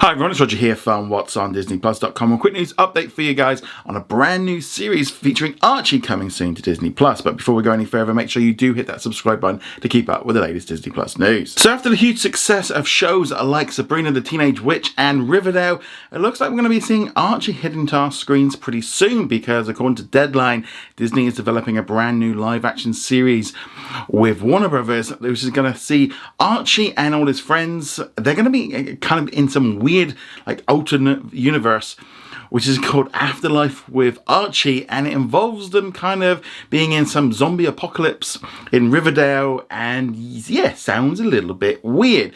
Hi everyone, it's Roger here from What's on DisneyPlus.com. A quick news update for you guys on a brand new series featuring Archie coming soon to Disney Plus. But before we go any further, make sure you do hit that subscribe button to keep up with the latest Disney Plus news. So after the huge success of shows like Sabrina the Teenage Witch and Riverdale, it looks like we're going to be seeing Archie hitting to our screens pretty soon because according to Deadline, Disney is developing a brand new live action series with Warner Brothers, which is going to see Archie and all his friends. They're going to be kind of in some weird like alternate universe which is called Afterlife with Archie, and it involves them kind of being in some zombie apocalypse in Riverdale, and yeah, sounds a little bit weird.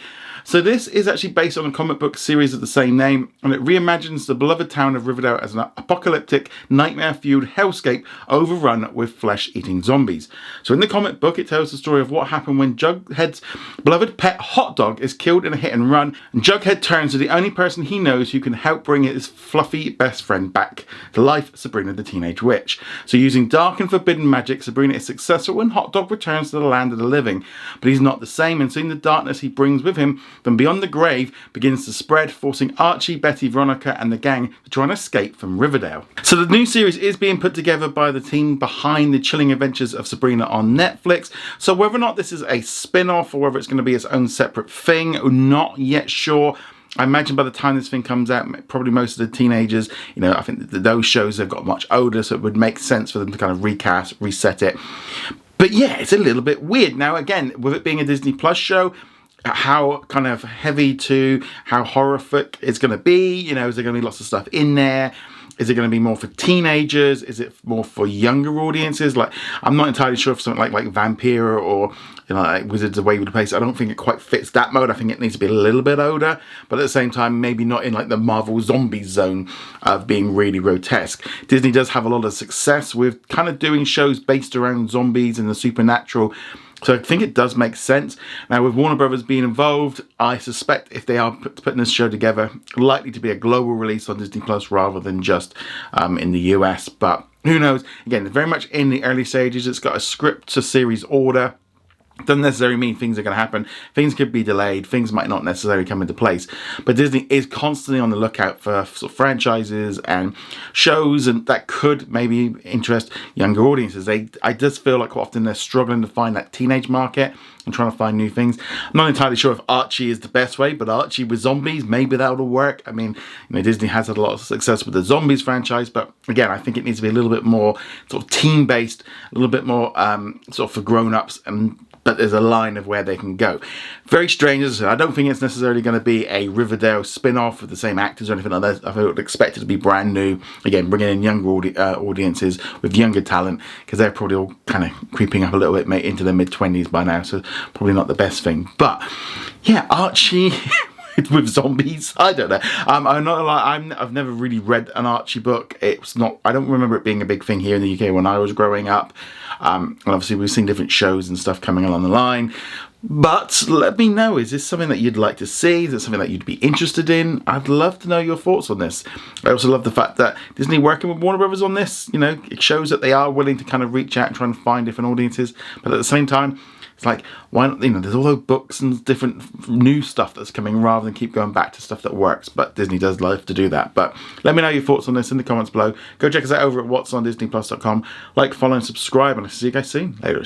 So this is actually based on a comic book series of the same name, and it reimagines the beloved town of Riverdale as an apocalyptic, nightmare-fueled hellscape overrun with flesh-eating zombies. So in the comic book, it tells the story of what happened when Jughead's beloved pet hot dog is killed in a hit and run, and Jughead turns to the only person he knows who can help bring his fluffy best friend back to life, Sabrina the Teenage Witch. So using dark and forbidden magic, Sabrina is successful when Hot Dog returns to the land of the living. But he's not the same, and soon the darkness he brings with him from beyond the grave begins to spread, forcing Archie, Betty, Veronica and the gang to try and escape from Riverdale. So the new series is being put together by the team behind the chilling adventures of Sabrina on Netflix. So whether or not this is a spin-off or whether it's going to be its own separate thing, not yet sure. I imagine by the time this thing comes out, probably most of the teenagers, I think those shows have got much older, so it would make sense for them to kind of recast, reset it. But yeah, it's a little bit weird. Now again, with it being a Disney Plus show, how kind of heavy to how horrific it's going to be, is there going to be lots of stuff in there? Is it going to be more for teenagers? Is it more for younger audiences? Like, I'm not entirely sure if something like Vampire or like Wizards of Waverly Place, I don't think it quite fits that mode. I think it needs to be a little bit older, but at the same time, maybe not in like the Marvel Zombies zone of being really grotesque. Disney does have a lot of success with kind of doing shows based around zombies and the supernatural. So I think it does make sense. Now with Warner Brothers being involved, I suspect if they are putting this show together, likely to be a global release on Disney Plus rather than just in the US. But who knows? Again, it's very much in the early stages. It's got a script to series order. Doesn't necessarily mean things are going to happen. Things could be delayed. Things might not necessarily come into place. But Disney is constantly on the lookout for sort of franchises and shows and that could maybe interest younger audiences. I just feel like quite often they're struggling to find that teenage market and trying to find new things. I'm not entirely sure if Archie is the best way, but Archie with zombies, maybe that'll work. I mean, Disney has had a lot of success with the Zombies franchise, but again, I think it needs to be a little bit more sort of teen-based, a little bit more sort of for grown-ups, but there's a line of where they can go. Very strange, as I said. I don't think it's necessarily going to be a Riverdale spin-off with the same actors or anything like that. I would expect it to be brand new. Again, bringing in younger audiences with younger talent, because they're probably all kind of creeping up a little bit into their mid-20s by now, so probably not the best thing. But yeah, Archie with zombies, I don't know. I'm not gonna lie, I've never really read an Archie book. I don't remember it being a big thing here in the UK when I was growing up. And obviously we've seen different shows and stuff coming along the line. But let me know, is this something that you'd like to see? Is it something that you'd be interested in? I'd love to know your thoughts on this. I also love the fact that Disney working with Warner Brothers on this, it shows that they are willing to kind of reach out and try and find different audiences. But at the same time, it's like, why not, there's all those books and different new stuff that's coming rather than keep going back to stuff that works. But Disney does love to do that. But let me know your thoughts on this in the comments below. Go check us out over at whatsondisneyplus.com. Like, follow and subscribe, and I'll see you guys soon. Later.